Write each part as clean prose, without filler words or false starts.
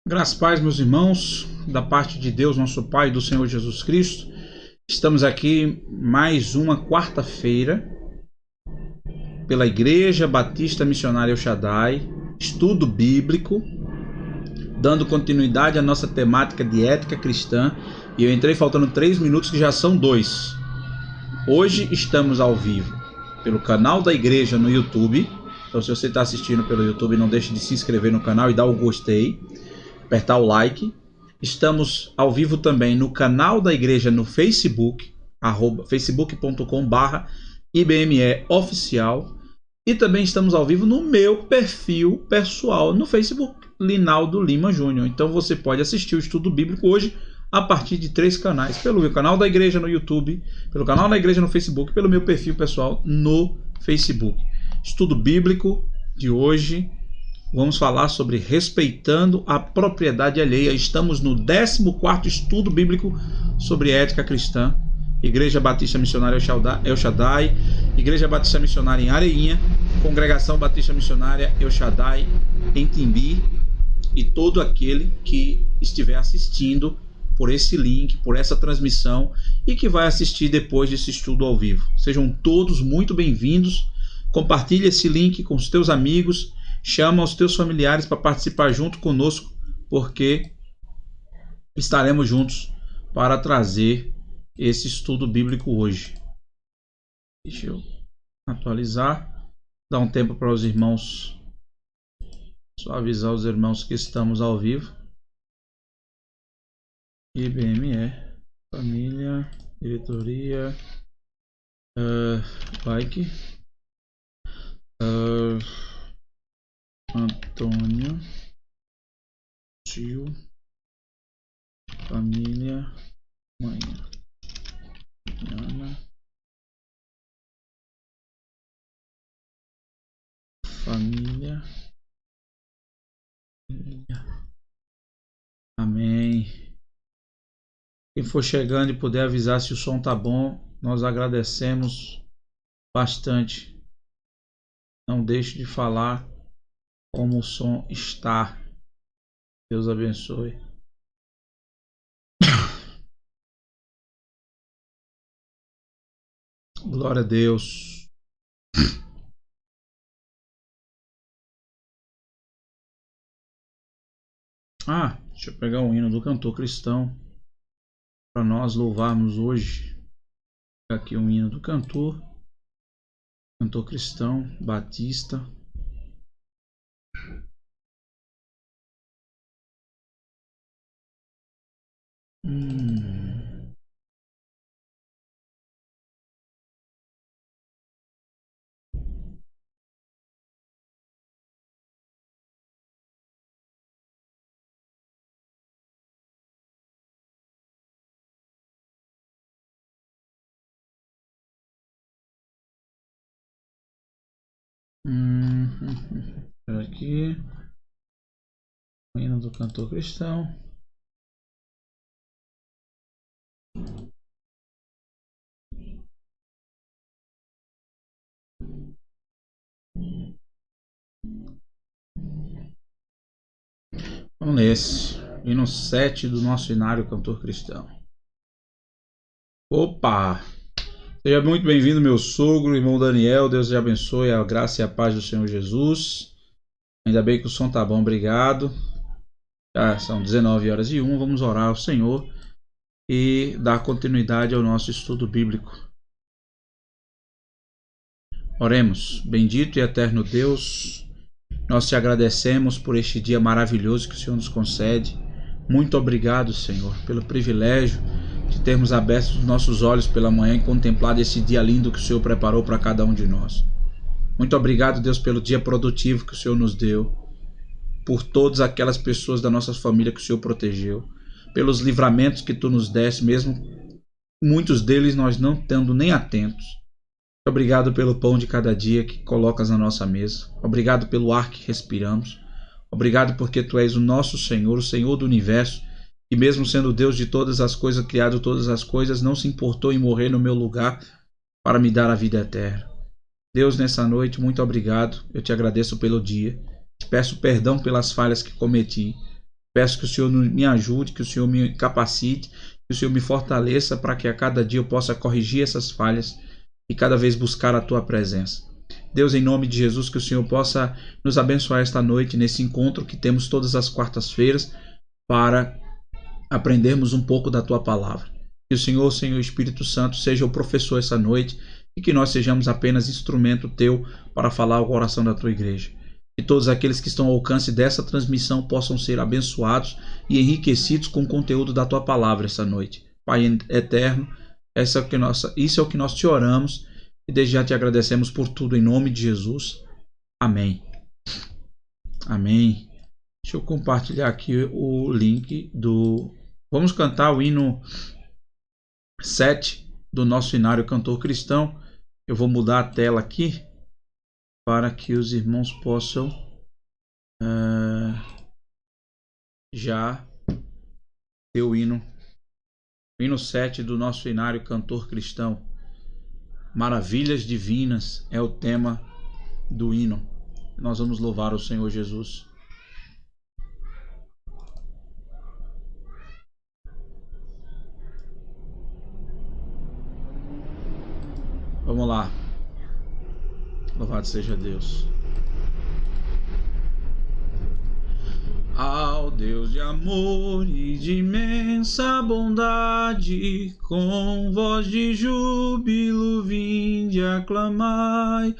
Graças e paz, meus irmãos, da parte de Deus, nosso Pai, e do Senhor Jesus Cristo. Estamos aqui mais uma quarta-feira pela Igreja Batista Missionária El Shaddai, estudo bíblico, dando continuidade à nossa temática de ética cristã. E eu entrei faltando 3 minutos, que já são 2. Hoje estamos ao vivo pelo canal da igreja no YouTube. Então, se você está assistindo pelo YouTube, não deixe de se inscrever no canal e dar o gostei, apertar o like. Estamos ao vivo também no canal da igreja no Facebook, facebook.com/IBMEoficial. E também estamos ao vivo no meu perfil pessoal no Facebook, Linaldo Lima Júnior. Então você pode assistir o estudo bíblico hoje a partir de 3 canais: pelo meu canal da igreja no YouTube, pelo canal da igreja no Facebook, pelo meu perfil pessoal no Facebook. Estudo bíblico de hoje, vamos falar sobre respeitando a propriedade alheia. Estamos no 14º estudo bíblico sobre ética cristã. Igreja Batista Missionária El Shaddai, Igreja Batista Missionária em Areinha, Congregação Batista Missionária El Shaddai em Timbi, e todo aquele que estiver assistindo por esse link, por essa transmissão, e que vai assistir depois desse estudo ao vivo. Sejam todos muito bem-vindos. Compartilhe esse link com os teus amigos, chama os teus familiares para participar junto conosco, porque estaremos juntos para trazer esse estudo bíblico hoje. Deixa eu atualizar, dar um tempo para os irmãos, só avisar os irmãos que estamos ao vivo. IBME, família, diretoria, like, Antônio, tio, família, mãe, Ana, família. Amém. Quem for chegando e puder avisar se o som tá bom, nós agradecemos bastante. Não deixe de falar como o som está. Deus abençoe. Glória a Deus. Deixa eu pegar o hino do cantor cristão para nós louvarmos hoje. Aqui um hino do cantor cristão batista. Aqui o hino do cantor cristão. Vamos nesse hino 7 do nosso hinário cantor cristão. Opa! Seja muito bem-vindo, meu sogro, irmão Daniel. Deus te abençoe, a graça e a paz do Senhor Jesus. Ainda bem que o som tá bom, obrigado. Já são 19h01, vamos orar ao Senhor e dar continuidade ao nosso estudo bíblico. Oremos. Bendito e eterno Deus, nós te agradecemos por este dia maravilhoso que o Senhor nos concede. Muito obrigado, Senhor, pelo privilégio de termos aberto os nossos olhos pela manhã e contemplado esse dia lindo que o Senhor preparou para cada um de nós. Muito obrigado, Deus, pelo dia produtivo que o Senhor nos deu, por todas aquelas pessoas da nossa família que o Senhor protegeu, pelos livramentos que tu nos deste, mesmo muitos deles nós não estando nem atentos. Obrigado pelo pão de cada dia que colocas na nossa mesa. Obrigado pelo ar que respiramos. Obrigado porque tu és o nosso Senhor, o Senhor do universo, e mesmo sendo Deus de todas as coisas, criado todas as coisas, não se importou em morrer no meu lugar para me dar a vida eterna. Deus, nessa noite, muito obrigado. Eu te agradeço pelo dia. Te peço perdão pelas falhas que cometi. Peço que o Senhor me ajude, que o Senhor me capacite, que o Senhor me fortaleça para que a cada dia eu possa corrigir essas falhas e cada vez buscar a Tua presença. Deus, em nome de Jesus, que o Senhor possa nos abençoar esta noite, nesse encontro que temos todas as quartas-feiras, para aprendermos um pouco da Tua palavra. Que o Senhor, Senhor Espírito Santo, seja o professor essa noite e que nós sejamos apenas instrumento Teu para falar o coração da Tua igreja. Que todos aqueles que estão ao alcance dessa transmissão possam ser abençoados e enriquecidos com o conteúdo da Tua palavra essa noite. Pai eterno, isso é o que nós te oramos e desde já te agradecemos por tudo em nome de Jesus. Amém. Amém. Deixa eu compartilhar aqui o link do... Vamos cantar o hino 7 do nosso Inário Cantor Cristão. Eu vou mudar a tela aqui para que os irmãos possam já ter o hino 7 do nosso Inário Cantor Cristão. Maravilhas divinas é o tema do hino. Nós vamos louvar o Senhor Jesus. Vamos lá. Louvado seja Deus. Ao Deus de amor e de imensa bondade, com voz de júbilo vinde aclamai,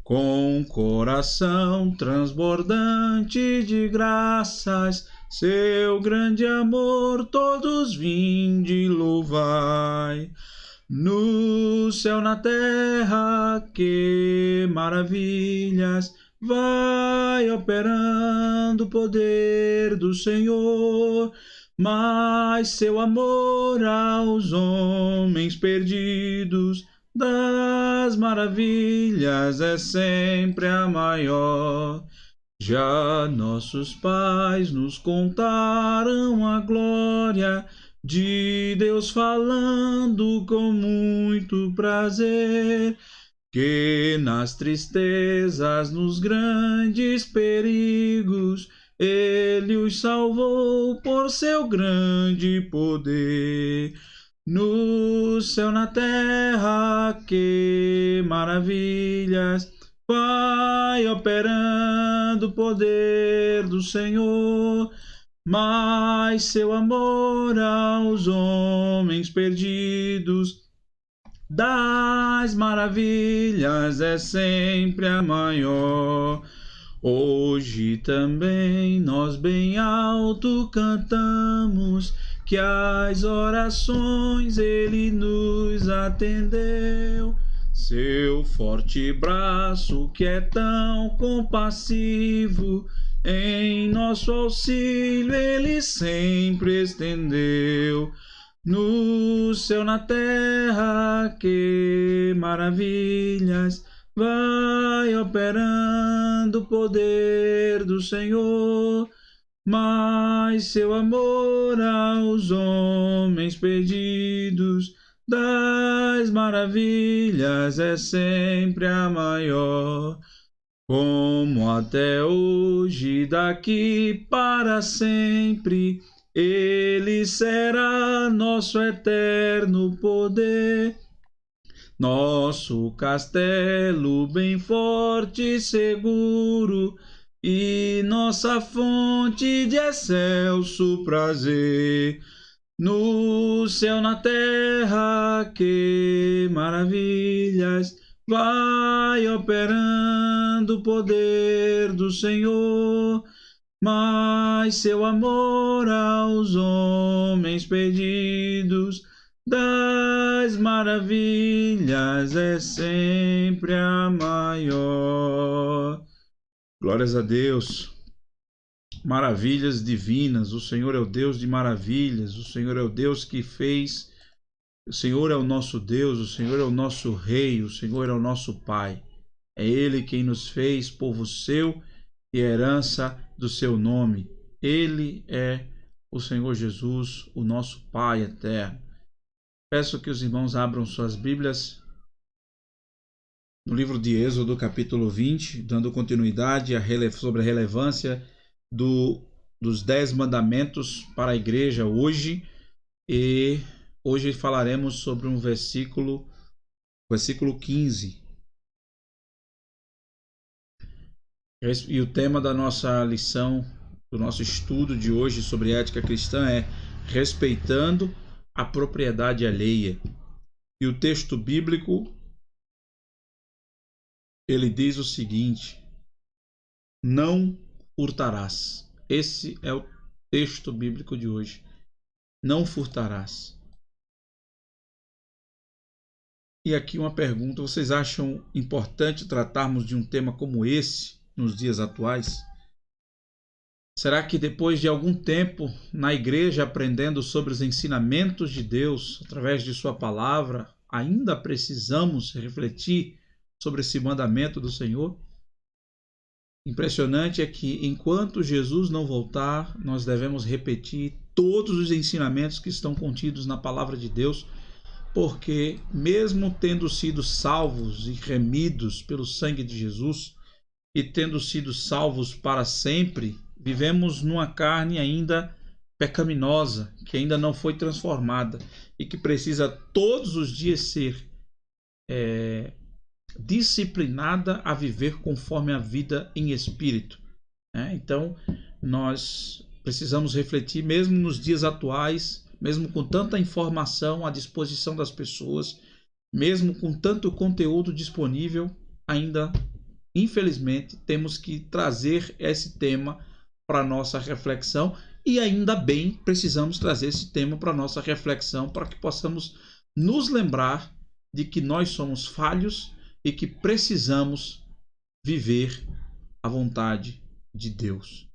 com coração transbordante de graças, seu grande amor todos vinde louvai. No céu, na terra, que maravilhas vai operando o poder do Senhor, mas seu amor aos homens perdidos das maravilhas é sempre a maior. Já nossos pais nos contaram a glória de Deus falando com muito prazer, que nas tristezas, nos grandes perigos, Ele os salvou por seu grande poder. No céu, na terra, que maravilhas vai operando o poder do Senhor, mas seu amor aos homens perdidos das maravilhas é sempre a maior. Hoje também nós bem alto cantamos, que as orações Ele nos atendeu. Seu forte braço que é tão compassivo, em nosso auxílio Ele sempre estendeu. No céu, na terra, que maravilhas vai operando o poder do Senhor, mas seu amor aos homens perdidos das maravilhas é sempre a maior. Como até hoje, daqui para sempre, Ele será nosso eterno poder, nosso castelo bem forte e seguro, e nossa fonte de excelso prazer. No céu, na terra, que maravilhas vai operando o poder do Senhor, mas seu amor aos homens perdidos das maravilhas é sempre a maior. Glórias a Deus. Maravilhas divinas. O Senhor é o Deus de maravilhas. O Senhor é o Deus que fez. O Senhor é o nosso Deus. O Senhor é o nosso Rei. O Senhor é o nosso Pai. É Ele quem nos fez povo seu e herança do seu nome. Ele é o Senhor Jesus, o nosso Pai eterno. Peço que os irmãos abram suas Bíblias no livro de Êxodo, capítulo 20, dando continuidade sobre a relevância do dos 10 mandamentos para a igreja hoje. E hoje falaremos sobre um versículo 15. E o tema da nossa lição, do nosso estudo de hoje sobre ética cristã é respeitando a propriedade alheia. E o texto bíblico, ele diz o seguinte: não furtarás. Esse é o texto bíblico de hoje. Não furtarás. E aqui uma pergunta: vocês acham importante tratarmos de um tema como esse nos dias atuais? Será que depois de algum tempo na igreja aprendendo sobre os ensinamentos de Deus através de sua palavra, ainda precisamos refletir sobre esse mandamento do Senhor? Impressionante é que enquanto Jesus não voltar, nós devemos repetir todos os ensinamentos que estão contidos na palavra de Deus, porque mesmo tendo sido salvos e remidos pelo sangue de Jesus e tendo sido salvos para sempre, vivemos numa carne ainda pecaminosa, que ainda não foi transformada e que precisa todos os dias ser disciplinada a viver conforme a vida em espírito. Então, nós precisamos refletir, mesmo nos dias atuais, mesmo com tanta informação à disposição das pessoas, mesmo com tanto conteúdo disponível, ainda, infelizmente, temos que trazer esse tema para a nossa reflexão, e ainda bem precisamos trazer esse tema para a nossa reflexão, para que possamos nos lembrar de que nós somos falhos e que precisamos viver a vontade de Deus.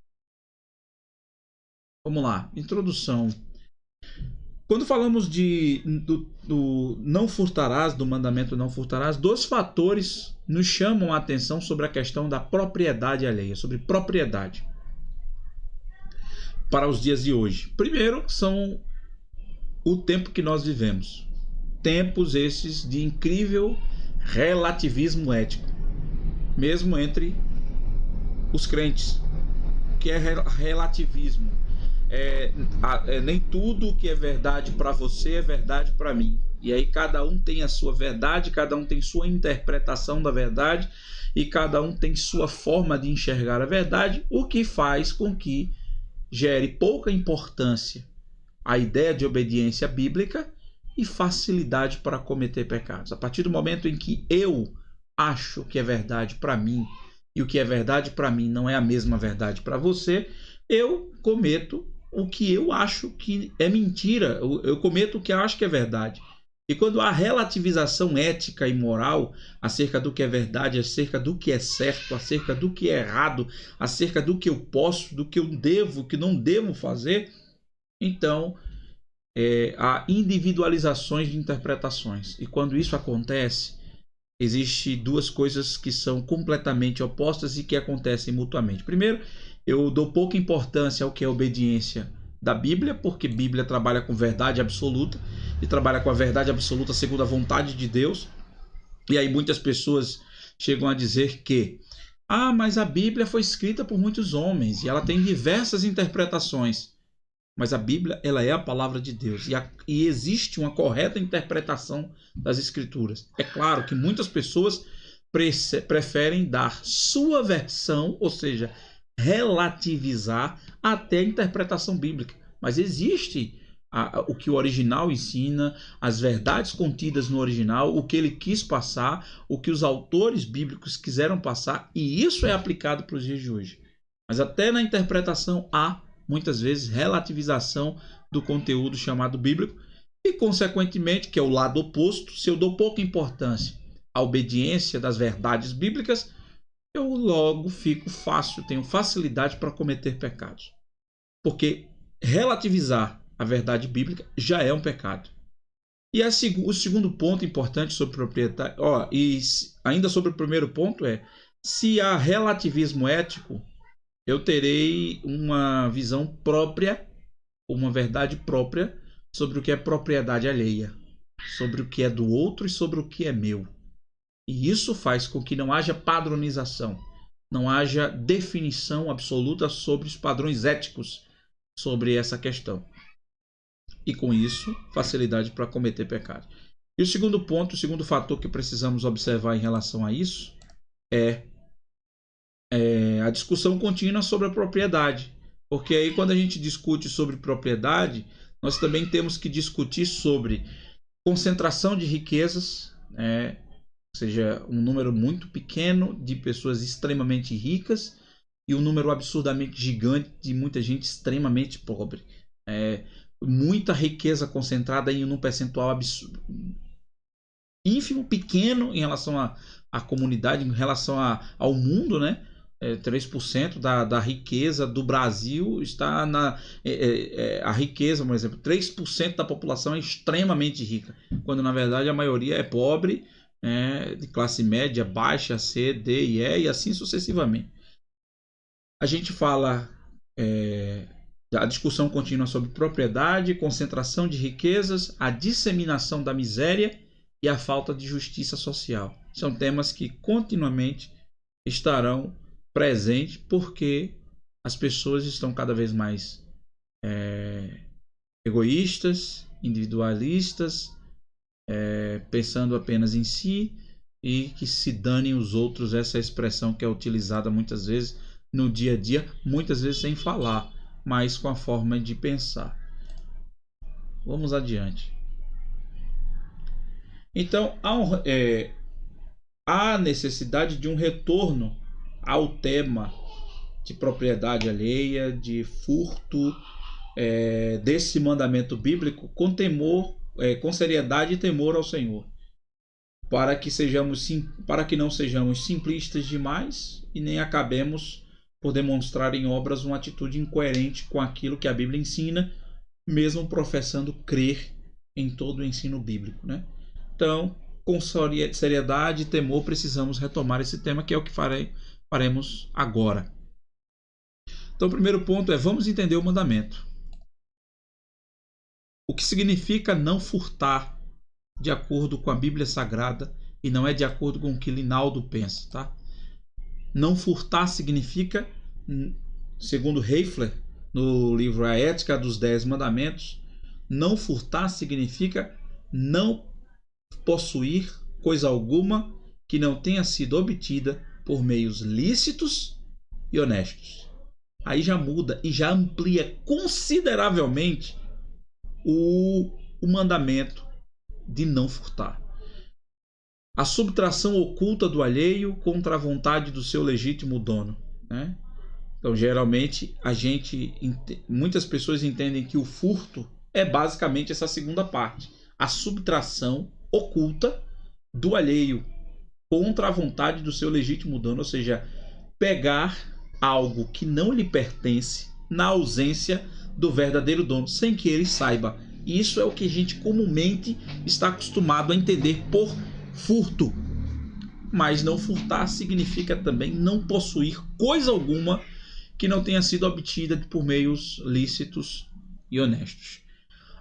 Vamos lá, introdução. Quando falamos do não furtarás, do mandamento não furtarás, 2 fatores nos chamam a atenção sobre a questão da propriedade alheia, sobre propriedade para os dias de hoje. Primeiro, são o tempo que nós vivemos. Tempos esses de incrível relativismo ético, mesmo entre os crentes. O que é relativismo? Nem tudo que é verdade para você é verdade para mim. E aí cada um tem a sua verdade, cada um tem sua interpretação da verdade e cada um tem sua forma de enxergar a verdade, o que faz com que gere pouca importância à ideia de obediência bíblica e facilidade para cometer pecados. A partir do momento em que eu acho que é verdade para mim e o que é verdade para mim não é a mesma verdade para você, eu cometo o que eu acho que é mentira, eu cometo o que eu acho que é verdade. E quando há relativização ética e moral acerca do que é verdade, acerca do que é certo, acerca do que é errado, acerca do que eu posso, do que eu devo, do que não devo fazer, então há individualizações de interpretações. E quando isso acontece, existem 2 coisas que são completamente opostas e que acontecem mutuamente. Primeiro, eu dou pouca importância ao que é obediência da Bíblia, porque a Bíblia trabalha com verdade absoluta e trabalha com a verdade absoluta segundo a vontade de Deus. E aí muitas pessoas chegam a dizer que mas a Bíblia foi escrita por muitos homens e ela tem diversas interpretações. Mas a Bíblia, ela é a palavra de Deus e existe uma correta interpretação das Escrituras. É claro que muitas pessoas preferem dar sua versão, ou seja, relativizar até a interpretação bíblica. Mas existe o que o original ensina, as verdades contidas no original, o que ele quis passar, o que os autores bíblicos quiseram passar, e isso é aplicado para os dias de hoje. Mas até na interpretação há muitas vezes relativização do conteúdo chamado bíblico e, consequentemente, que é o lado oposto, se eu dou pouca importância à obediência das verdades bíblicas, eu logo tenho facilidade para cometer pecados. Porque relativizar a verdade bíblica já é um pecado. E o segundo ponto importante sobre propriedade, e ainda sobre o primeiro ponto se há relativismo ético, eu terei uma visão própria, uma verdade própria sobre o que é propriedade alheia, sobre o que é do outro e sobre o que é meu. E isso faz com que não haja padronização. não haja definição absoluta sobre os padrões éticos sobre essa questão. E com isso, facilidade para cometer pecado. E o segundo ponto, o segundo fator que precisamos observar em relação a isso é a discussão contínua sobre a propriedade. Porque aí quando a gente discute sobre propriedade, nós também temos que discutir sobre concentração de riquezas, ou seja, um número muito pequeno de pessoas extremamente ricas e um número absurdamente gigante de muita gente extremamente pobre. Muita riqueza concentrada em um percentual absurdo, ínfimo, pequeno em relação à comunidade, em relação ao mundo, né? 3% da riqueza do Brasil está a riqueza, por exemplo, 3% da população é extremamente rica, quando na verdade a maioria é pobre, de classe média, baixa, C, D e E, e assim sucessivamente. A gente fala da discussão contínua sobre propriedade, concentração de riquezas, a disseminação da miséria e a falta de justiça social. São temas que continuamente estarão presentes porque as pessoas estão cada vez mais egoístas, individualistas, pensando apenas em si e que se danem os outros. Essa expressão que é utilizada muitas vezes no dia a dia, muitas vezes sem falar, mas com a forma de pensar. Vamos adiante. Então, há necessidade de um retorno ao tema de propriedade alheia, de furto, desse mandamento bíblico com temor, com seriedade e temor ao Senhor, para que não sejamos simplistas demais e nem acabemos por demonstrar em obras uma atitude incoerente com aquilo que a Bíblia ensina, mesmo professando crer em todo o ensino bíblico, né? Então, com seriedade e temor, precisamos retomar esse tema, que é o que faremos agora. Então, o primeiro ponto é: vamos entender o mandamento. O que significa não furtar de acordo com a Bíblia Sagrada, e não é de acordo com o que Linaldo pensa, tá? Não furtar significa, segundo Heifler, no livro A Ética dos 10 Mandamentos, não furtar significa não possuir coisa alguma que não tenha sido obtida por meios lícitos e honestos. Aí já muda e já amplia consideravelmente o mandamento de não furtar. A subtração oculta do alheio contra a vontade do seu legítimo dono, né? Então, geralmente, muitas pessoas entendem que o furto é basicamente essa segunda parte, a subtração oculta do alheio contra a vontade do seu legítimo dono, ou seja, pegar algo que não lhe pertence na ausência do verdadeiro dono, sem que ele saiba. Isso é o que a gente comumente está acostumado a entender por furto. Mas não furtar significa também não possuir coisa alguma que não tenha sido obtida por meios lícitos e honestos.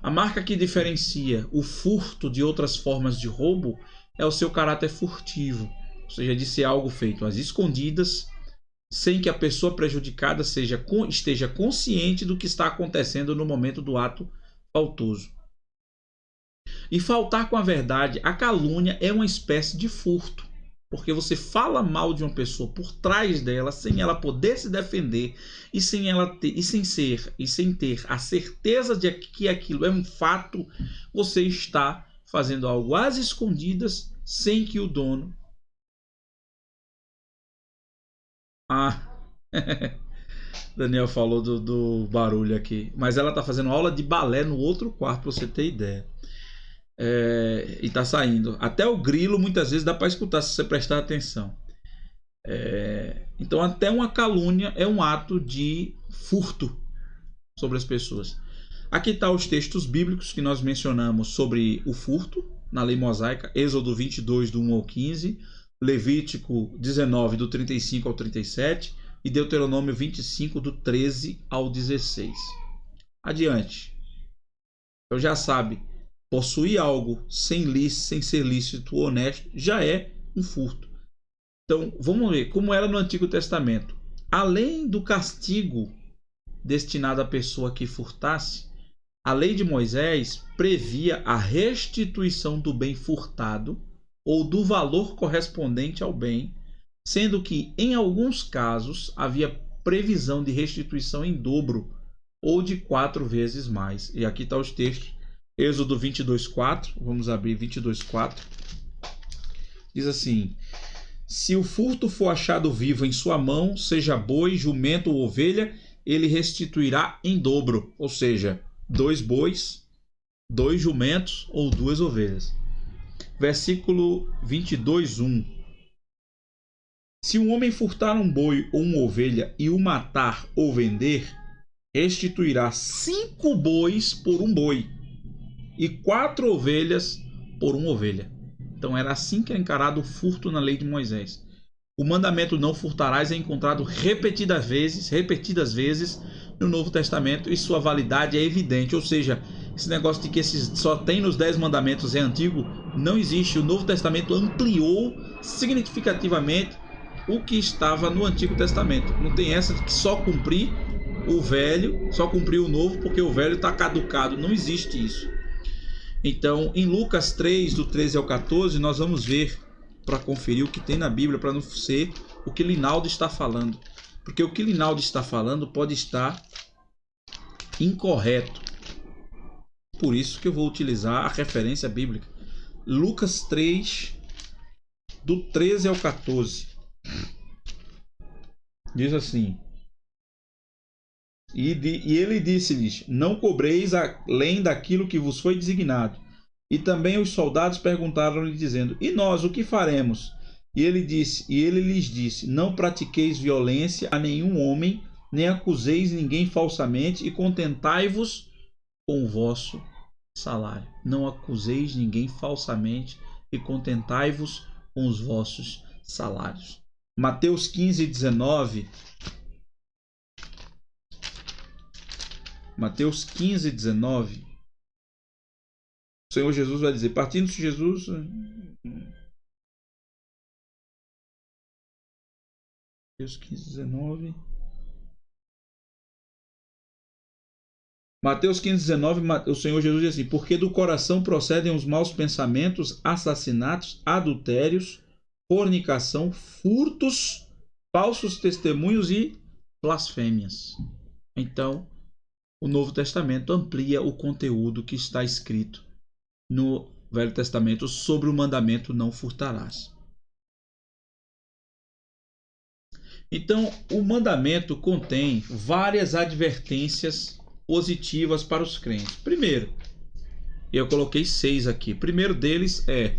A marca que diferencia o furto de outras formas de roubo é o seu caráter furtivo, ou seja, de ser algo feito às escondidas, sem que a pessoa prejudicada esteja consciente do que está acontecendo no momento do ato faltoso. E faltar com a verdade, a calúnia é uma espécie de furto, porque você fala mal de uma pessoa por trás dela, sem ela poder se defender e sem ter a certeza de que aquilo é um fato. Você está fazendo algo às escondidas, sem que o dono... Daniel falou do barulho aqui, mas ela está fazendo aula de balé no outro quarto, para você ter ideia. E está saindo. Até o grilo muitas vezes dá para escutar, se você prestar atenção. Então, até uma calúnia é um ato de furto sobre as pessoas. Aqui está os textos bíblicos que nós mencionamos sobre o furto na lei mosaica: Êxodo 22, do 1 ao 15, Levítico 19, do 35 ao 37 e Deuteronômio 25, do 13 ao 16. Adiante. Então já sabe, possuir algo sem ser lícito ou honesto já é um furto. Então, vamos ver como era no Antigo Testamento. Além do castigo destinado à pessoa que furtasse, a lei de Moisés previa a restituição do bem furtado ou do valor correspondente ao bem, sendo que, em alguns casos, havia previsão de restituição em dobro ou de 4 vezes mais. E aqui está os textos. Êxodo 22:4, vamos abrir 22:4. Diz assim: se o furto for achado vivo em sua mão, seja boi, jumento ou ovelha, ele restituirá em dobro, ou seja, 2 bois, 2 jumentos ou 2 ovelhas. Versículo 22:1. Se um homem furtar um boi ou uma ovelha e o matar ou vender, restituirá 5 bois por um boi e 4 ovelhas por uma ovelha. Então era assim que era encarado o furto na lei de Moisés. O mandamento não furtarás é encontrado repetidas vezes no Novo Testamento e sua validade é evidente. Ou seja, esse negócio de que só tem nos 10 mandamentos é antigo, não existe. O Novo Testamento ampliou significativamente o que estava no Antigo Testamento. Não tem essa de que só cumprir o velho, só cumprir o novo porque o velho está caducado. Não existe isso. Então, em Lucas 3, do 13 ao 14, nós vamos ver, para conferir o que tem na Bíblia, para não ser o que Linaldo está falando. Porque o que Linaldo está falando pode estar incorreto. Por isso que eu vou utilizar a referência bíblica. Lucas 3, do 13 ao 14. Diz assim: E ele disse-lhes: não cobreis além daquilo que vos foi designado. E também os soldados perguntaram-lhe, dizendo: e nós, o que faremos? E ele lhes disse: não pratiqueis violência a nenhum homem, nem acuseis ninguém falsamente, e contentai-vos com o vosso salário. Não acuseis ninguém falsamente, e contentai-vos com os vossos salários. Mateus 15:19. Mateus 15:19. O Senhor Jesus vai dizer, partindo-se Jesus... Mateus 15:19. Mateus 15:19, o Senhor Jesus diz assim: porque do coração procedem os maus pensamentos, assassinatos, adultérios, fornicação, furtos, falsos testemunhos e blasfêmias. Então, o Novo Testamento amplia o conteúdo que está escrito no Velho Testamento sobre o mandamento não furtarás. Então, o mandamento contém várias advertências positivas para os crentes. Primeiro, eu coloquei 6 aqui. Primeiro deles é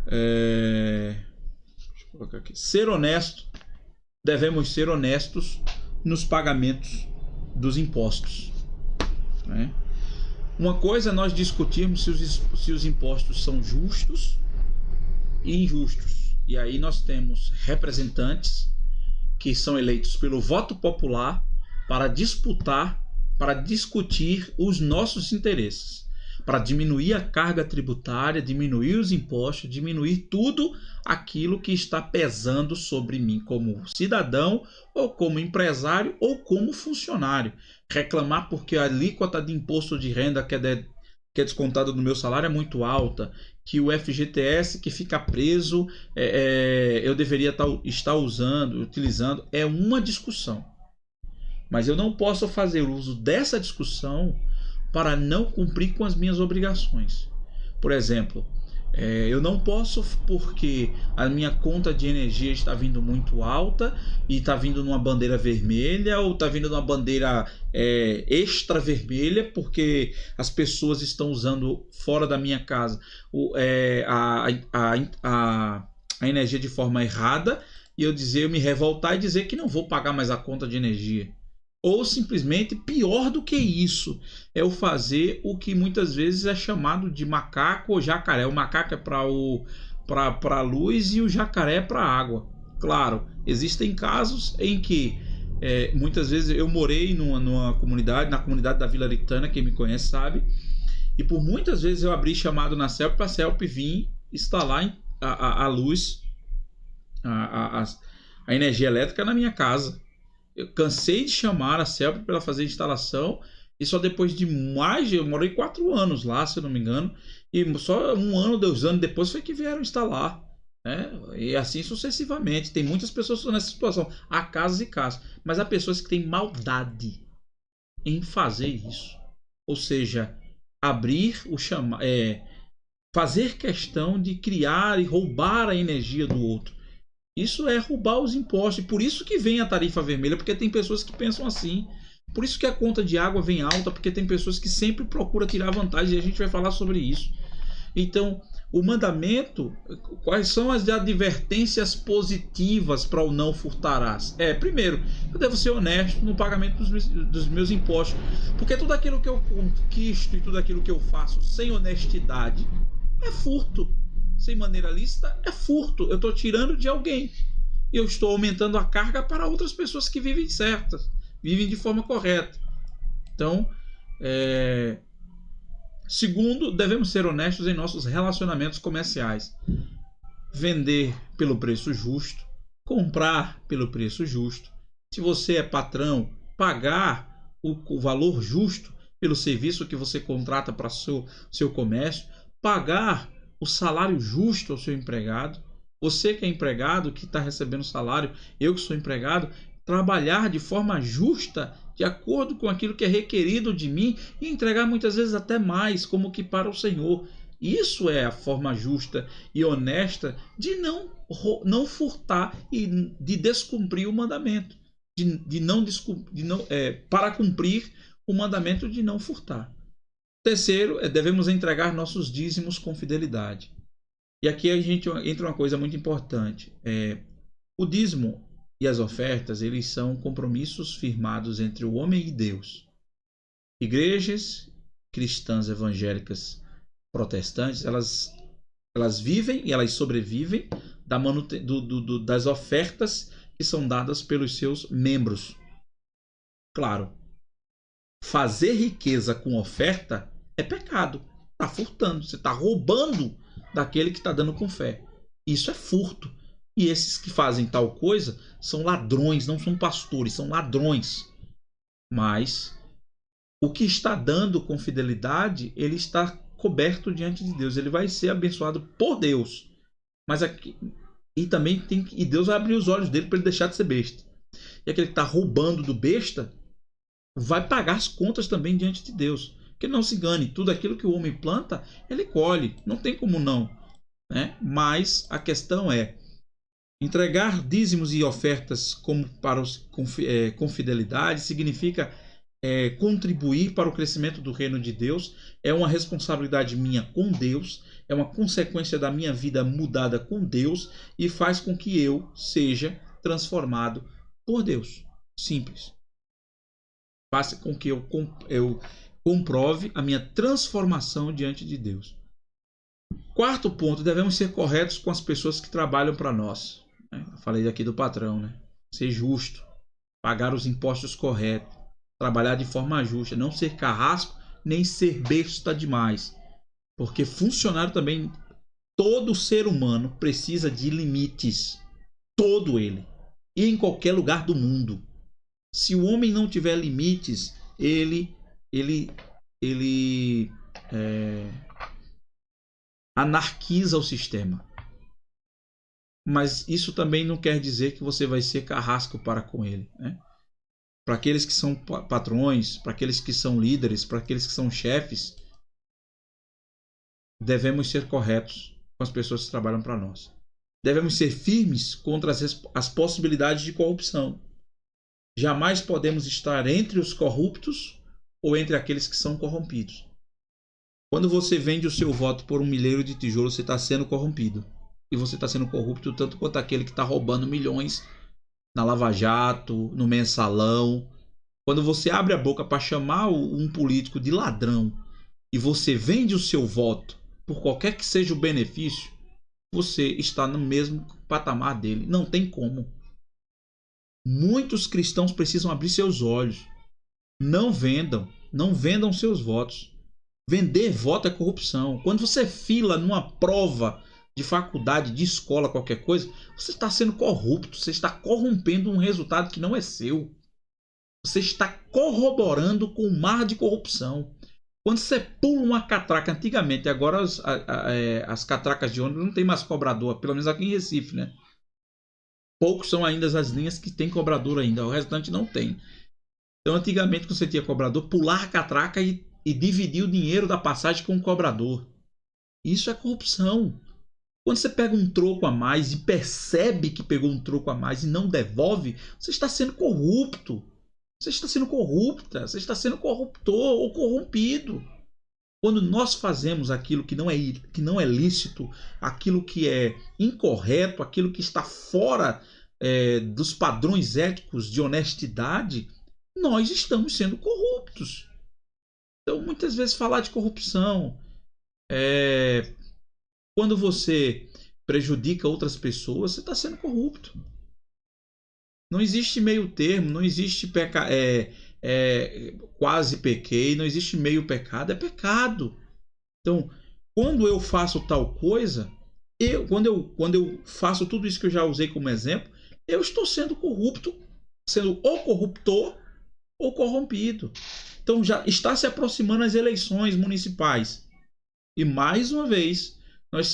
deixa eu colocar aqui, ser honesto. Devemos ser honestos nos pagamentos dos impostos, né? Uma coisa é nós discutirmos se os impostos são justos e injustos. E aí nós temos representantes que são eleitos pelo voto popular para discutir os nossos interesses, para diminuir a carga tributária, diminuir os impostos, diminuir tudo aquilo que está pesando sobre mim como cidadão, ou como empresário, ou como funcionário. Reclamar porque a alíquota de imposto de renda que é descontada do meu salário é muito alta, que o FGTS que fica preso eu deveria estar utilizando, é uma discussão. Mas eu não posso fazer uso dessa discussão para não cumprir com as minhas obrigações. Por exemplo, eu não posso, porque a minha conta de energia está vindo muito alta e está vindo numa bandeira vermelha, ou está vindo numa bandeira extra vermelha, porque as pessoas estão usando fora da minha casa a energia de forma errada, e eu me revoltar e dizer que não vou pagar mais a conta de energia. Ou simplesmente, pior do que isso, é eu fazer o que muitas vezes é chamado de macaco ou jacaré. O macaco é para a luz e o jacaré é para a água. Claro, existem casos em que muitas vezes eu morei numa comunidade, na comunidade da Vila Aritana, quem me conhece sabe, e por muitas vezes eu abri chamado na CELP para a CELP vir instalar a luz a, a, a energia elétrica na minha casa. Eu cansei de chamar a Celp para ela fazer a instalação e só depois de eu morei 4 anos lá, se eu não me engano, e só 1 ano, 2 anos depois foi que vieram instalar, né? E assim sucessivamente. Tem muitas pessoas que estão nessa situação, há casos e casos, mas há pessoas que têm maldade em fazer isso, ou seja, abrir o fazer questão de criar e roubar a energia do outro. Isso é roubar os impostos. E por isso que vem a tarifa vermelha, porque tem pessoas que pensam assim. Por isso que a conta de água vem alta, porque tem pessoas que sempre procuram tirar vantagem. E a gente vai falar sobre isso. Então, o mandamento, quais são as advertências positivas para o não furtarás? Primeiro, eu devo ser honesto no pagamento dos meus impostos. Porque tudo aquilo que eu conquisto e tudo aquilo que eu faço sem honestidade é furto. Sem maneira lícita é furto. Eu estou tirando de alguém. Eu estou aumentando a carga para outras pessoas que vivem certas, vivem de forma correta. Então, segundo, devemos ser honestos em nossos relacionamentos comerciais. Vender pelo preço justo, comprar pelo preço justo. Se você é patrão, pagar o valor justo pelo serviço que você contrata para seu comércio, pagar o salário justo ao seu empregado. Você que é empregado, que está recebendo salário, eu que sou empregado, trabalhar de forma justa, de acordo com aquilo que é requerido de mim e entregar muitas vezes até mais, como que para o Senhor. Isso é a forma justa e honesta de não furtar e de descumprir o mandamento, para cumprir o mandamento de não furtar. Terceiro, devemos entregar nossos dízimos com fidelidade. E aqui a gente entra uma coisa muito importante. O dízimo e as ofertas, eles são compromissos firmados entre o homem e Deus. Igrejas cristãs evangélicas protestantes, elas vivem e elas sobrevivem das ofertas que são dadas pelos seus membros. Claro, fazer riqueza com oferta é pecado. Está furtando, você está roubando daquele que está dando com fé. Isso é furto. E esses que fazem tal coisa são ladrões, não são pastores, são ladrões. Mas o que está dando com fidelidade, ele está coberto diante de Deus. Ele vai ser abençoado por Deus. Mas aqui, e também e Deus vai abrir os olhos dele para ele deixar de ser besta. E aquele que está roubando do besta vai pagar as contas também diante de Deus. Porque não se engane, tudo aquilo que o homem planta, ele colhe. Não tem como não, né? Mas a questão é entregar dízimos e ofertas com fidelidade significa contribuir para o crescimento do reino de Deus. É uma responsabilidade minha com Deus, é uma consequência da minha vida mudada com Deus e faz com que eu seja transformado por Deus. Simples. Faça com que eu comprove a minha transformação diante de Deus. Quarto ponto, devemos ser corretos com as pessoas que trabalham para nós. Eu falei aqui do patrão, né? Ser justo, pagar os impostos corretos, trabalhar de forma justa, não ser carrasco, nem ser besta demais. Porque funcionário também, todo ser humano precisa de limites. Todo ele. E em qualquer lugar do mundo. Se o homem não tiver limites, ele anarquiza o sistema. Mas isso também não quer dizer que você vai ser carrasco para com ele, né? Para aqueles que são patrões, para aqueles que são líderes, para aqueles que são chefes, devemos ser corretos com as pessoas que trabalham para nós. Devemos ser firmes contra as possibilidades de corrupção. Jamais podemos estar entre os corruptos ou entre aqueles que são corrompidos. Quando você vende o seu voto por 1 milheiro de tijolos, você está sendo corrompido. E você está sendo corrupto tanto quanto aquele que está roubando milhões na Lava Jato, no Mensalão. Quando você abre a boca para chamar um político de ladrão e você vende o seu voto por qualquer que seja o benefício, você está no mesmo patamar dele. Não tem como. Muitos cristãos precisam abrir seus olhos. Não vendam seus votos. Vender voto é corrupção. Quando você fila numa prova de faculdade, de escola, qualquer coisa, você está sendo corrupto, você está corrompendo um resultado que não é seu. Você está corroborando com o mar de corrupção. Quando você pula uma catraca, antigamente, agora as catracas de ônibus não tem mais cobrador, pelo menos aqui em Recife, né? Poucos são ainda as linhas que tem cobrador ainda, o restante não tem. Então, antigamente, quando você tinha cobrador, pular a catraca e dividir o dinheiro da passagem com o cobrador. Isso é corrupção. Quando você pega um troco a mais e percebe que pegou um troco a mais e não devolve, você está sendo corrupto. Você está sendo corrupta, você está sendo corruptor ou corrompido. Quando nós fazemos aquilo que não é lícito, aquilo que é incorreto, aquilo que está fora dos padrões éticos de honestidade, nós estamos sendo corruptos. Então, muitas vezes, falar de corrupção, quando você prejudica outras pessoas, você está sendo corrupto. Não existe meio termo, não existe quase pequei, não existe meio pecado, é pecado. Então, quando eu faço tal coisa, quando eu faço tudo isso que eu já usei como exemplo, eu estou sendo corrupto, sendo ou corruptor ou corrompido. Então já está se aproximando as eleições municipais. E mais uma vez, nós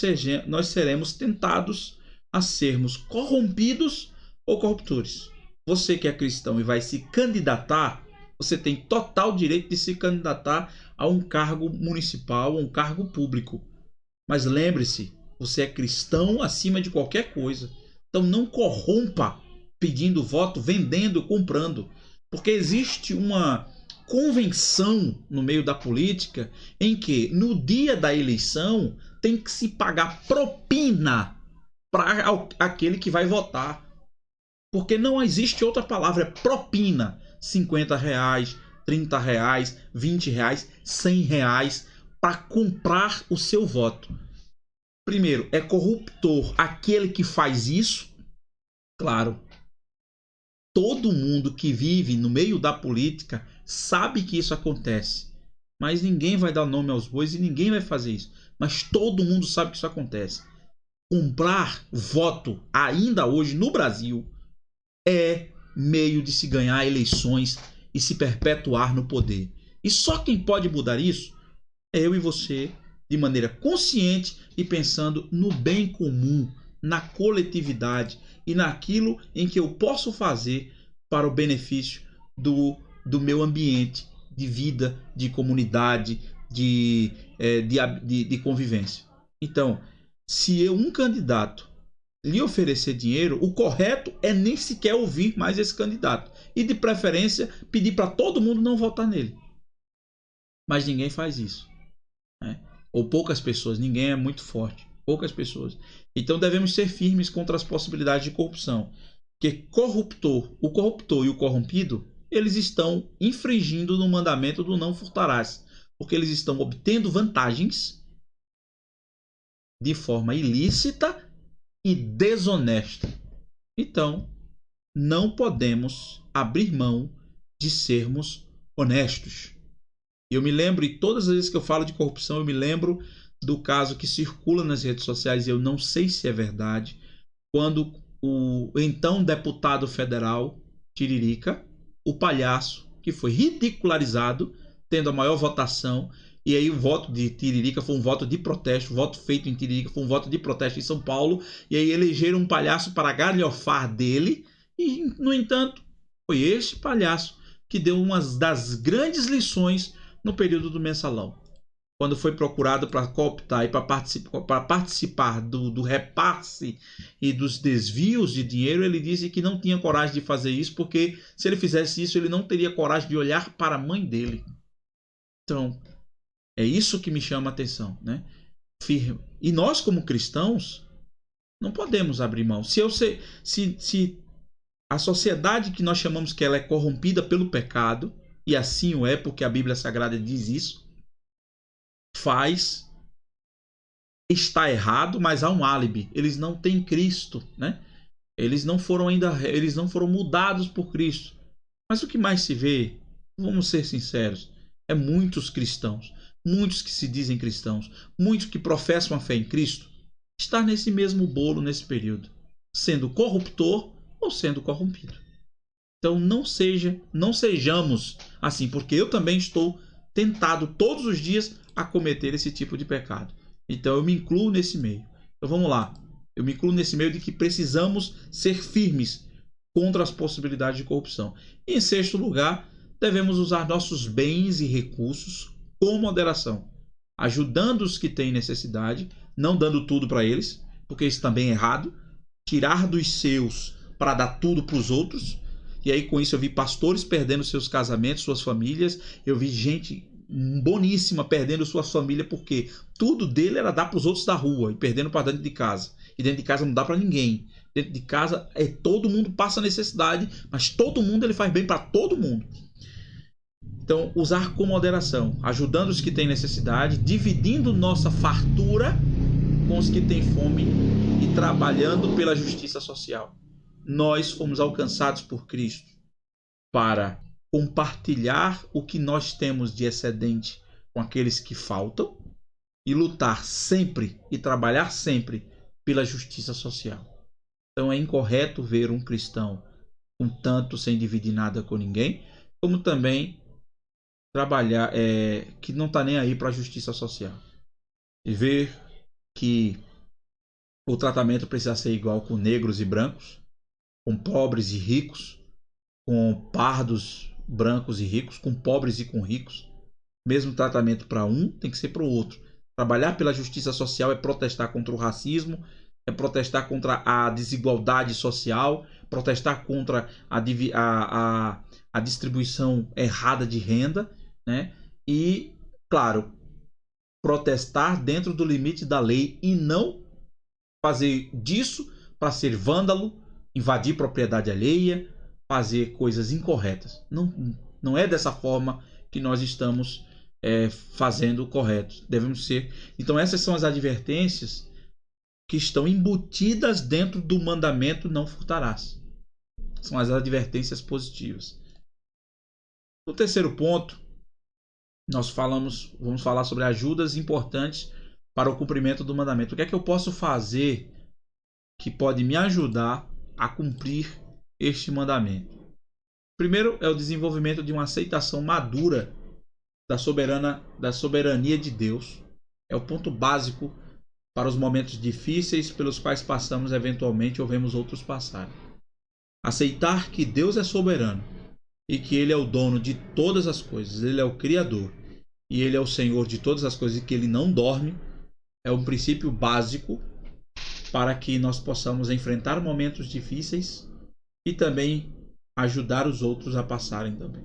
seremos tentados a sermos corrompidos ou corruptores. Você que é cristão e vai se candidatar, você tem total direito de se candidatar a um cargo municipal, a um cargo público. Mas lembre-se, você é cristão acima de qualquer coisa. Então não corrompa pedindo voto, vendendo, comprando. Porque existe uma convenção no meio da política em que no dia da eleição tem que se pagar propina para aquele que vai votar. Porque não existe outra palavra, é propina. R$50, R$30, R$20, R$100 para comprar o seu voto. Primeiro, é corruptor aquele que faz isso? Claro. Todo mundo que vive no meio da política sabe que isso acontece. Mas ninguém vai dar nome aos bois e ninguém vai fazer isso. Mas todo mundo sabe que isso acontece. Comprar voto ainda hoje no Brasil é meio de se ganhar eleições e se perpetuar no poder. E só quem pode mudar isso é eu e você, de maneira consciente e pensando no bem comum, na coletividade e naquilo em que eu posso fazer para o benefício do meu ambiente de vida, de comunidade, de convivência. Então, se um candidato lhe oferecer dinheiro, o correto é nem sequer ouvir mais esse candidato. E de preferência, pedir para todo mundo não votar nele. Mas ninguém faz isso. Né? Ou poucas pessoas, ninguém é muito forte. Poucas pessoas. Então devemos ser firmes contra as possibilidades de corrupção. Porque o corruptor e o corrompido, eles estão infringindo no mandamento do não furtarás. Porque eles estão obtendo vantagens de forma ilícita e desonesta. Então, não podemos abrir mão de sermos honestos. Eu me lembro, e todas as vezes que eu falo de corrupção, eu me lembro do caso que circula nas redes sociais, e eu não sei se é verdade, quando o então deputado federal Tiririca, o palhaço, que foi ridicularizado, tendo a maior votação, e aí o voto de Tiririca foi um voto de protesto, o voto feito em Tiririca foi um voto de protesto em São Paulo, e aí elegeram um palhaço para galhofar dele, e no entanto, foi este palhaço que deu uma das grandes lições no período do mensalão. Quando foi procurado para cooptar e para participar do repasse e dos desvios de dinheiro, ele disse que não tinha coragem de fazer isso, porque se ele fizesse isso, ele não teria coragem de olhar para a mãe dele. Então, é isso que me chama a atenção, né? E nós, como cristãos, não podemos abrir mão. Se a sociedade que nós chamamos que ela é corrompida pelo pecado, e assim o é, porque a Bíblia Sagrada diz isso, está errado, mas há um álibi. Eles não têm Cristo, né? Eles não foram mudados por Cristo. Mas o que mais se vê, vamos ser sinceros, é muitos cristãos, muitos que se dizem cristãos, muitos que professam a fé em Cristo, estar nesse mesmo bolo nesse período, sendo corruptor ou sendo corrompido. Então não sejamos assim, porque eu também estou tentado todos os dias a cometer esse tipo de pecado. Então eu me incluo nesse meio. Então vamos lá. Eu me incluo nesse meio de que precisamos ser firmes contra as possibilidades de corrupção. E em sexto lugar, devemos usar nossos bens e recursos com moderação, ajudando os que têm necessidade, não dando tudo para eles, porque isso também é errado. Tirar dos seus para dar tudo para os outros. E aí com isso eu vi pastores perdendo seus casamentos, suas famílias. Eu vi gente boníssima perdendo suas famílias porque tudo dele era dar para os outros da rua e perdendo para dentro de casa. E dentro de casa não dá para ninguém. Dentro de casa todo mundo passa necessidade, mas todo mundo ele faz bem para todo mundo. Então usar com moderação, ajudando os que têm necessidade, dividindo nossa fartura com os que têm fome e trabalhando pela justiça social. Nós fomos alcançados por Cristo para compartilhar o que nós temos de excedente com aqueles que faltam e lutar sempre e trabalhar sempre pela justiça social. Então é incorreto ver um cristão um tanto sem dividir nada com ninguém, como também trabalhar que não está nem aí para a justiça social. E ver que o tratamento precisa ser igual com negros e brancos, com pobres e ricos, com pardos, brancos e ricos, com pobres e com ricos. Mesmo tratamento para um tem que ser para o outro. Trabalhar pela justiça social é protestar contra o racismo, é protestar contra a desigualdade social, protestar contra a distribuição errada de renda, né? E, claro, protestar dentro do limite da lei e não fazer disso para ser vândalo, invadir propriedade alheia, fazer coisas incorretas. Não é dessa forma que nós estamos fazendo o correto. Devemos ser. Então essas são as advertências que estão embutidas dentro do mandamento não furtarás. São as advertências positivas. No terceiro ponto, nós vamos falar sobre ajudas importantes para o cumprimento do mandamento. O que é que eu posso fazer que pode me ajudar a cumprir este mandamento? Primeiro é o desenvolvimento de uma aceitação madura da soberania de Deus. É o ponto básico para os momentos difíceis pelos quais passamos eventualmente ou vemos outros passarem. Aceitar que Deus é soberano e que Ele é o dono de todas as coisas, Ele é o Criador e Ele é o Senhor de todas as coisas e que Ele não dorme, é um princípio básico para que nós possamos enfrentar momentos difíceis e também ajudar os outros a passarem também.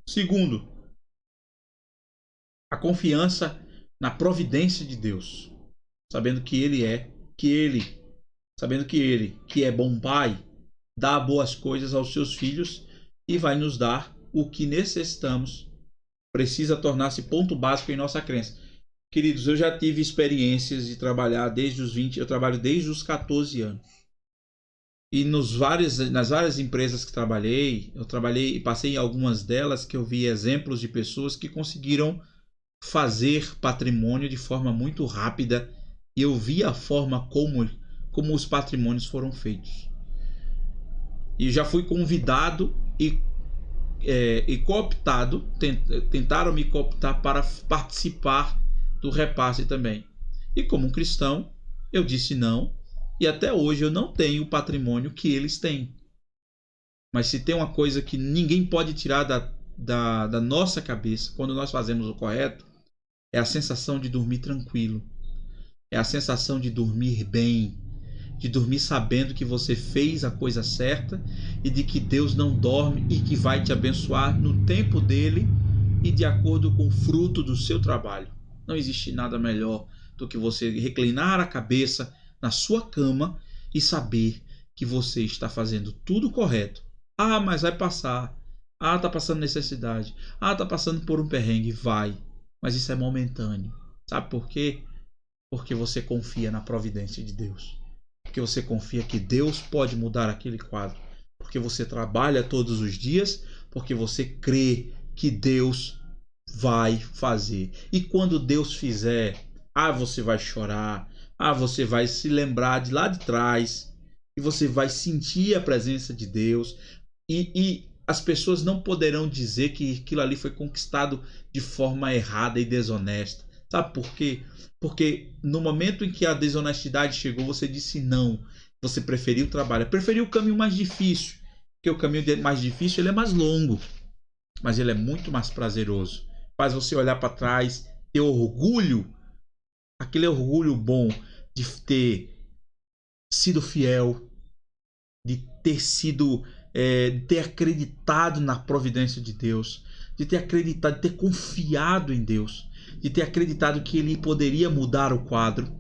Segundo, a confiança na providência de Deus, sabendo que Ele, que é bom Pai, dá boas coisas aos seus filhos e vai nos dar o que necessitamos, precisa tornar-se ponto básico em nossa crença. Queridos, eu já tive experiências de trabalhar desde os 20, eu trabalho desde os 14 anos. E nas várias empresas que eu trabalhei e passei em algumas delas que eu vi exemplos de pessoas que conseguiram fazer patrimônio de forma muito rápida e eu vi a forma como os patrimônios foram feitos. E já fui convidado e cooptado, tentaram me cooptar para participar do repasse também. E como um cristão, eu disse não, e até hoje eu não tenho o patrimônio que eles têm. Mas se tem uma coisa que ninguém pode tirar da nossa cabeça quando nós fazemos o correto, é a sensação de dormir tranquilo, é a sensação de dormir bem, de dormir sabendo que você fez a coisa certa e de que Deus não dorme e que vai te abençoar no tempo dele e de acordo com o fruto do seu trabalho. Não existe nada melhor do que você reclinar a cabeça na sua cama e saber que você está fazendo tudo correto. Ah, mas vai passar. Ah, está passando necessidade. Ah, está passando por um perrengue. Vai. Mas isso é momentâneo. Sabe por quê? Porque você confia na providência de Deus. Porque você confia que Deus pode mudar aquele quadro. Porque você trabalha todos os dias. Porque você crê que Deus vai fazer. E quando Deus fizer, você vai chorar. Você vai se lembrar de lá de trás e você vai sentir a presença de Deus e as pessoas não poderão dizer que aquilo ali foi conquistado de forma errada e desonesta. Sabe por quê? Porque no momento em que a desonestidade chegou, você disse não. Você preferiu o trabalho, preferiu o caminho mais difícil. Porque o caminho mais difícil ele é mais longo, mas ele é muito mais prazeroso. Faz você olhar para trás, ter orgulho, aquele orgulho bom de ter sido fiel, de ter sido, de ter acreditado na providência de Deus, de ter acreditado, de ter confiado em Deus, de ter acreditado que Ele poderia mudar o quadro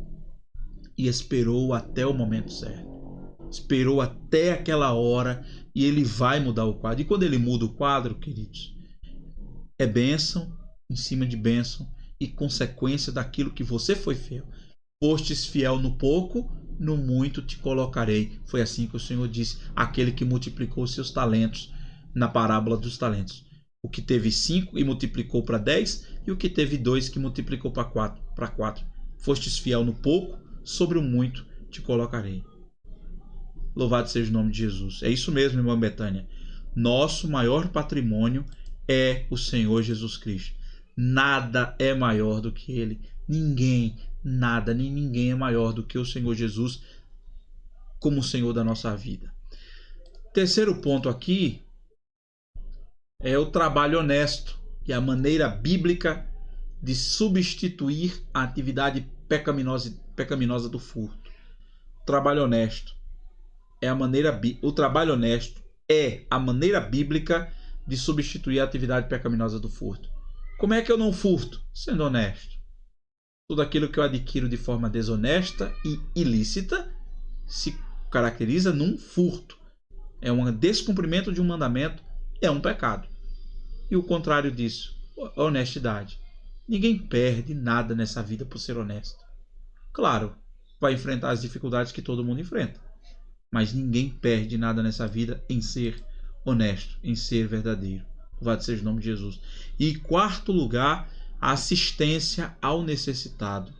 e esperou até o momento certo. Esperou até aquela hora e Ele vai mudar o quadro. E quando Ele muda o quadro, queridos, é bênção em cima de bênção e consequência daquilo que você foi fiel. Fostes fiel no pouco, no muito te colocarei. Foi assim que o Senhor disse, aquele que multiplicou os seus talentos na parábola dos talentos. O que teve 5 e multiplicou para 10, e o que teve 2 que multiplicou para 4. Fostes fiel no pouco, sobre o muito te colocarei. Louvado seja o nome de Jesus. É isso mesmo, irmã Betânia. Nosso maior patrimônio é o Senhor Jesus Cristo. Nada é maior do que Ele. Ninguém, nada, nem ninguém é maior do que o Senhor Jesus como o Senhor da nossa vida. Terceiro ponto aqui é o trabalho honesto, que é a maneira bíblica de substituir a atividade pecaminosa do furto. O trabalho honesto é o trabalho honesto é a maneira bíblica de substituir a atividade pecaminosa do furto. Como é que eu não furto? Sendo honesto. Tudo aquilo que eu adquiro de forma desonesta e ilícita se caracteriza num furto. É um descumprimento de um mandamento, é um pecado. E o contrário disso, a honestidade. Ninguém perde nada nessa vida por ser honesto. Claro, vai enfrentar as dificuldades que todo mundo enfrenta. Mas ninguém perde nada nessa vida em ser honesto, em ser verdadeiro. Louvado seja o nome de Jesus. E quarto lugar, a assistência ao necessitado.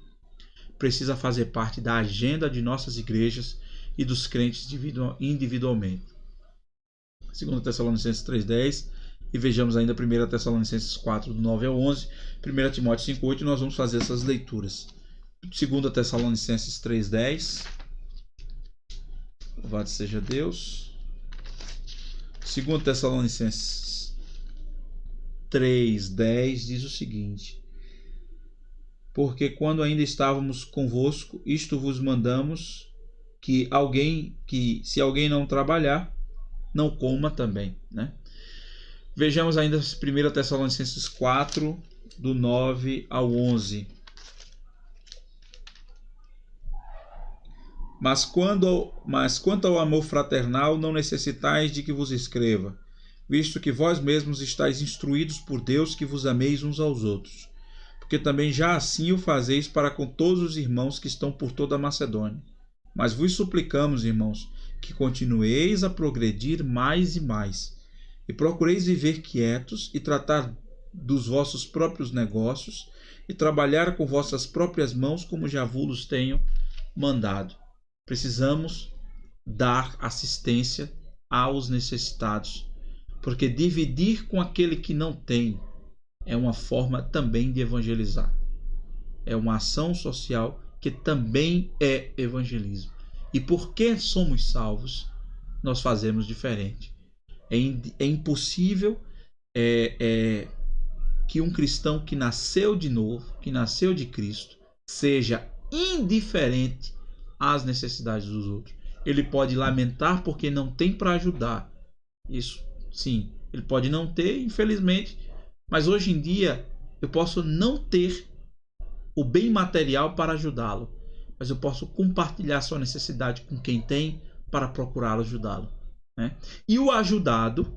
Precisa fazer parte da agenda de nossas igrejas e dos crentes individualmente. 2 Tessalonicenses 3,10 e vejamos ainda 1 Tessalonicenses 4, do 9 ao 11, 1 Timóteo 5,8 e nós vamos fazer essas leituras. 2 Tessalonicenses 3,10. Louvado seja Deus. 2 Tessalonicenses 3,10 diz o seguinte: porque quando ainda estávamos convosco, isto vos mandamos, que se alguém não trabalhar, não coma também, né? Vejamos ainda 1 Tessalonicenses 4, do 9 ao 11. Mas quanto ao amor fraternal, não necessitais de que vos escreva, visto que vós mesmos estáis instruídos por Deus que vos ameis uns aos outros, porque também já assim o fazeis para com todos os irmãos que estão por toda a Macedônia. Mas vos suplicamos, irmãos, que continueis a progredir mais e mais, e procureis viver quietos e tratar dos vossos próprios negócios e trabalhar com vossas próprias mãos, como já vos tenho mandado. Precisamos dar assistência aos necessitados, porque dividir com aquele que não tem é uma forma também de evangelizar. É uma ação social que também é evangelismo. E porque somos salvos, nós fazemos diferente. É impossível que um cristão que nasceu de novo, que nasceu de Cristo, seja indiferente às necessidades dos outros. Ele pode lamentar porque não tem para ajudar. Isso, sim, ele pode não ter, infelizmente, mas hoje em dia eu posso não ter o bem material para ajudá-lo, mas eu posso compartilhar sua necessidade com quem tem para procurá-lo, ajudá-lo, né? E o ajudado,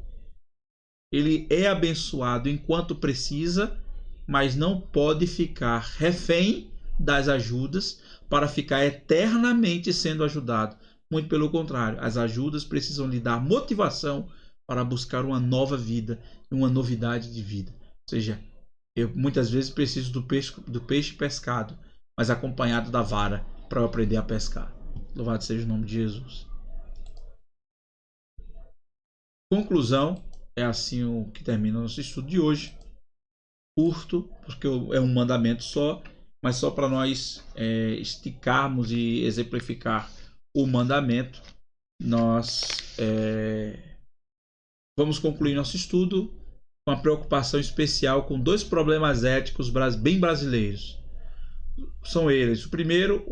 ele é abençoado enquanto precisa, mas não pode ficar refém das ajudas para ficar eternamente sendo ajudado. Muito pelo contrário, as ajudas precisam lhe dar motivação para buscar uma nova vida, uma novidade de vida. Ou seja, eu muitas vezes preciso do peixe pescado, mas acompanhado da vara, para eu aprender a pescar. Louvado seja o nome de Jesus. Conclusão, é assim o que termina o nosso estudo de hoje. Curto, porque é um mandamento só, mas só para nós esticarmos e exemplificar o mandamento, nós vamos concluir nosso estudo com uma preocupação especial com 2 problemas éticos bem brasileiros. São eles. O primeiro,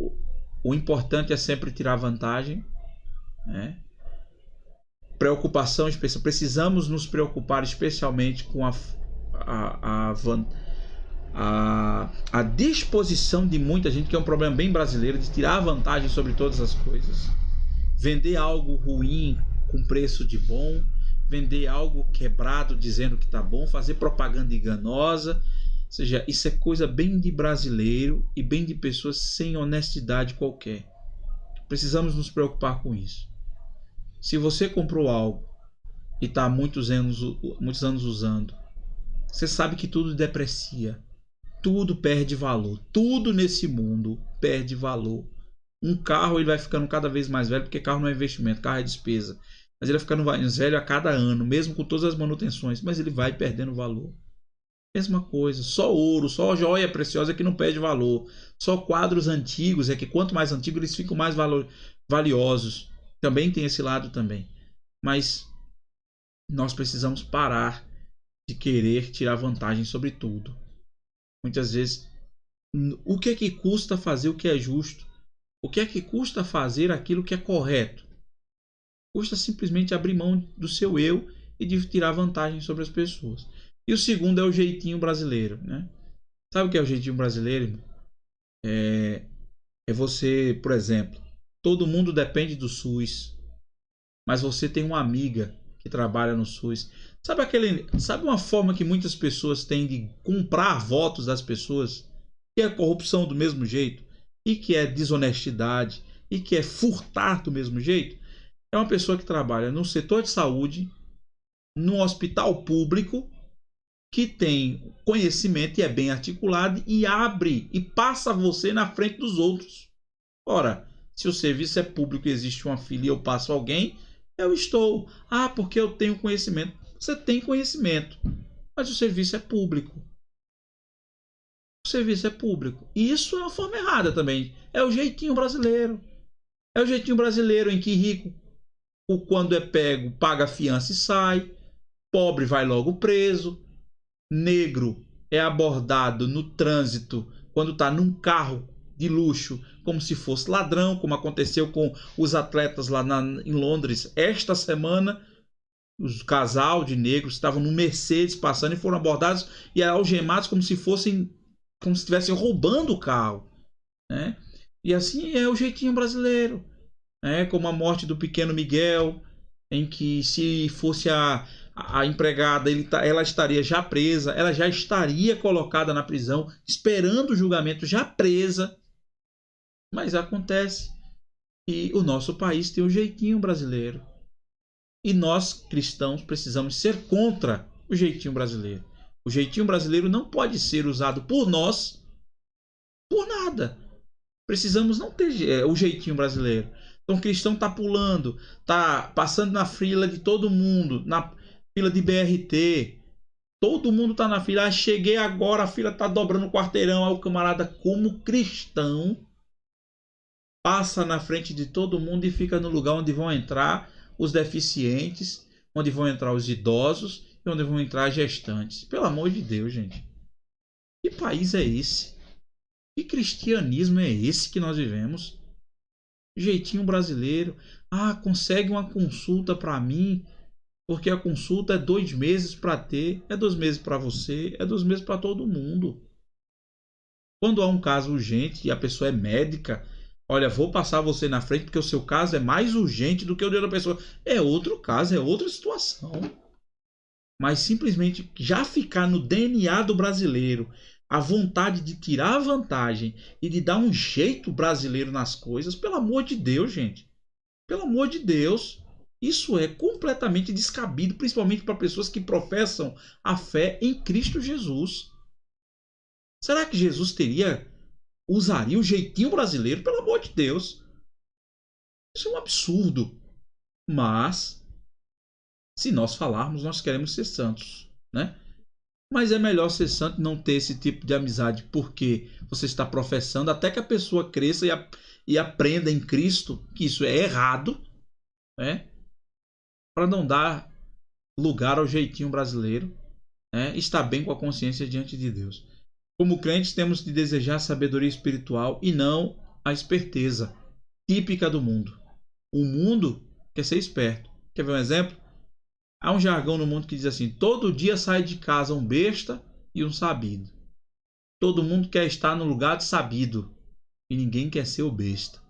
o importante é sempre tirar vantagem, né? Preocupação especial. Precisamos nos preocupar especialmente com a disposição de muita gente, que é um problema bem brasileiro, de tirar vantagem sobre todas as coisas. Vender algo ruim com preço de bom, vender algo quebrado dizendo que está bom, fazer propaganda enganosa. Ou seja, isso é coisa bem de brasileiro e bem de pessoas sem honestidade qualquer. Precisamos nos preocupar com isso. Se você comprou algo e está há muitos anos usando, você sabe que tudo deprecia, tudo perde valor, tudo nesse mundo perde valor. Um carro ele vai ficando cada vez mais velho, porque carro não é investimento, carro é despesa. Mas ele vai ficando mais velho a cada ano, mesmo com todas as manutenções, mas ele vai perdendo valor. Mesma coisa, só ouro, só joia preciosa é que não perde valor. Só quadros antigos é que quanto mais antigos eles ficam mais valiosos. Também tem esse lado também. Mas nós precisamos parar de querer tirar vantagem sobre tudo. Muitas vezes, o que é que custa fazer o que é justo? O que é que custa fazer aquilo que é correto? Custa simplesmente abrir mão do seu eu e de tirar vantagem sobre as pessoas. E o segundo é o jeitinho brasileiro, né? Sabe o que é o jeitinho brasileiro, irmão? É você, por exemplo, todo mundo depende do SUS, mas você tem uma amiga que trabalha no SUS. Sabe uma forma que muitas pessoas têm de comprar votos das pessoas? Que é corrupção do mesmo jeito, e que é desonestidade, e que é furtar do mesmo jeito? É uma pessoa que trabalha no setor de saúde, num hospital público, que tem conhecimento e é bem articulado e abre e passa você na frente dos outros. Ora, se o serviço é público e existe uma fila e eu passo alguém, eu estou. Porque eu tenho conhecimento. Você tem conhecimento, mas o serviço é público. O serviço é público. E isso é uma forma errada também. É o jeitinho brasileiro. É o jeitinho brasileiro em que rico, quando é pego, paga a fiança e sai. Pobre vai logo preso. Negro é abordado no trânsito quando está num carro de luxo como se fosse ladrão, como aconteceu com os atletas lá em Londres esta semana. Os casal de negros estavam no Mercedes passando e foram abordados e algemados como se estivessem roubando o carro, né? E assim é o jeitinho brasileiro, né? Como a morte do pequeno Miguel, em que se fosse a empregada, ela estaria já presa, ela já estaria colocada na prisão, esperando o julgamento, já presa. Mas acontece que o nosso país tem o jeitinho brasileiro. E nós, cristãos, precisamos ser contra o jeitinho brasileiro. O jeitinho brasileiro não pode ser usado por nós por nada. Precisamos não ter o jeitinho brasileiro. Então o cristão está pulando, está passando na fila de todo mundo, na fila de BRT. Todo mundo está na fila. Cheguei agora, a fila está dobrando o quarteirão. Aí o camarada, como cristão, passa na frente de todo mundo e fica no lugar onde vão entrar os deficientes, onde vão entrar os idosos e onde vão entrar as gestantes. Pelo amor de Deus, gente. Que país é esse? Que cristianismo é esse que nós vivemos? Jeitinho brasileiro. Consegue uma consulta para mim, porque a consulta é 2 meses para ter, é 2 meses para você, é 2 meses para todo mundo. Quando há um caso urgente e a pessoa é médica, olha, vou passar você na frente porque o seu caso é mais urgente do que o de outra pessoa. É outro caso, é outra situação. Mas simplesmente já ficar no DNA do brasileiro a vontade de tirar vantagem e de dar um jeito brasileiro nas coisas, pelo amor de Deus, gente. Pelo amor de Deus. Isso é completamente descabido, principalmente para pessoas que professam a fé em Cristo Jesus. Será que Jesus teria usaria o jeitinho brasileiro, pelo amor de Deus. Isso é um absurdo. Mas, se nós falarmos, nós queremos ser santos, né? Mas é melhor ser santo e não ter esse tipo de amizade, porque você está professando até que a pessoa cresça e aprenda em Cristo que isso é errado, né? Para não dar lugar ao jeitinho brasileiro, né? Estar bem com a consciência diante de Deus. Como crentes, temos de desejar a sabedoria espiritual e não a esperteza típica do mundo. O mundo quer ser esperto. Quer ver um exemplo? Há um jargão no mundo que diz assim: todo dia sai de casa um besta e um sabido. Todo mundo quer estar no lugar de sabido e ninguém quer ser o besta.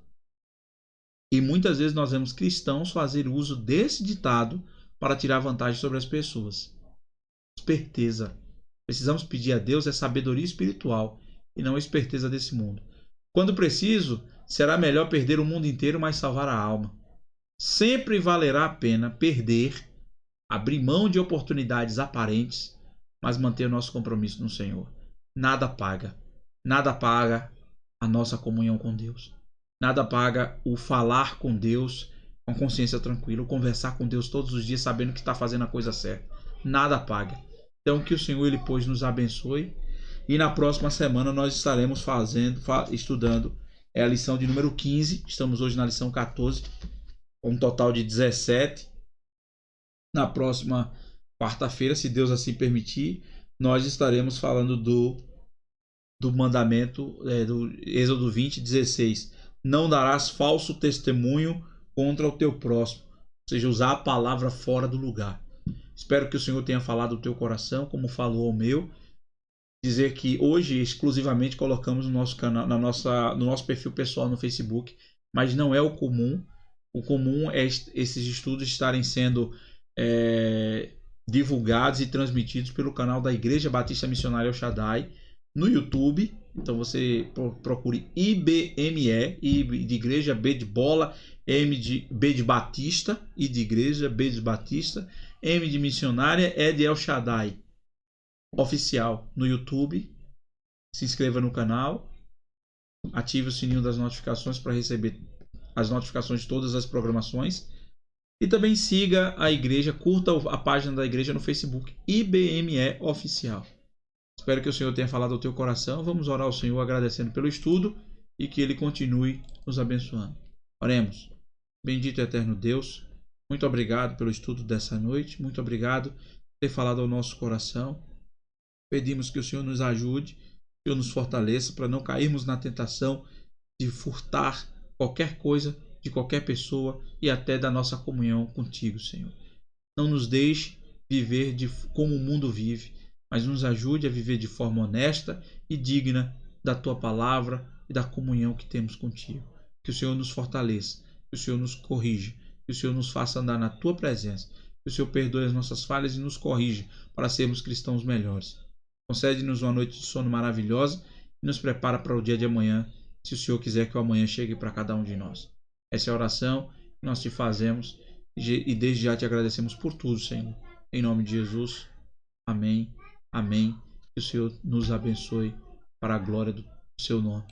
E muitas vezes nós vemos cristãos fazer uso desse ditado para tirar vantagem sobre as pessoas. Esperteza. Precisamos pedir a Deus sabedoria espiritual e não a esperteza desse mundo. Quando preciso, será melhor perder o mundo inteiro, mas salvar a alma. Sempre valerá a pena perder, abrir mão de oportunidades aparentes, mas manter o nosso compromisso no Senhor. Nada paga a nossa comunhão com Deus. Nada paga o falar com Deus com consciência tranquila, o conversar com Deus todos os dias sabendo que está fazendo a coisa certa. Nada paga. Então que o Senhor ele pois nos abençoe e na próxima semana nós estaremos estudando a lição de número 15. Estamos hoje na lição 14, um total de 17. Na próxima quarta-feira, se Deus assim permitir, nós estaremos falando do mandamento do Êxodo 20:16. Não darás falso testemunho contra o teu próximo. Ou seja, usar a palavra fora do lugar. Espero que o Senhor tenha falado do teu coração, como falou ao meu. Dizer que hoje exclusivamente colocamos no nosso canal, no nosso perfil pessoal no Facebook, mas não é o comum. O comum é esses estudos estarem sendo divulgados e transmitidos pelo canal da Igreja Batista Missionária El Shaddai no YouTube. Então você procure IBME, I de igreja, B de bola, B de Batista, I de igreja, B de Batista, M de missionária, E de El Shaddai oficial no YouTube. Se inscreva no canal, ative o sininho das notificações para receber as notificações de todas as programações. E também siga a igreja, curta a página da igreja no Facebook, IBME Oficial. Espero que o Senhor tenha falado ao teu coração. Vamos orar ao Senhor agradecendo pelo estudo e que Ele continue nos abençoando. Oremos. Bendito e eterno Deus, muito obrigado pelo estudo dessa noite. Muito obrigado por ter falado ao nosso coração. Pedimos que o Senhor nos ajude, que o Senhor nos fortaleça para não cairmos na tentação de furtar qualquer coisa de qualquer pessoa e até da nossa comunhão contigo, Senhor. Não nos deixe viver como o mundo vive, mas nos ajude a viver de forma honesta e digna da tua palavra e da comunhão que temos contigo. Que o Senhor nos fortaleça, que o Senhor nos corrija, que o Senhor nos faça andar na tua presença, que o Senhor perdoe as nossas falhas e nos corrija para sermos cristãos melhores. Concede-nos uma noite de sono maravilhosa e nos prepara para o dia de amanhã, se o Senhor quiser que o amanhã chegue para cada um de nós. Essa é a oração que nós te fazemos e desde já te agradecemos por tudo, Senhor. Em nome de Jesus. Amém. Amém. Que o Senhor nos abençoe para a glória do seu nome.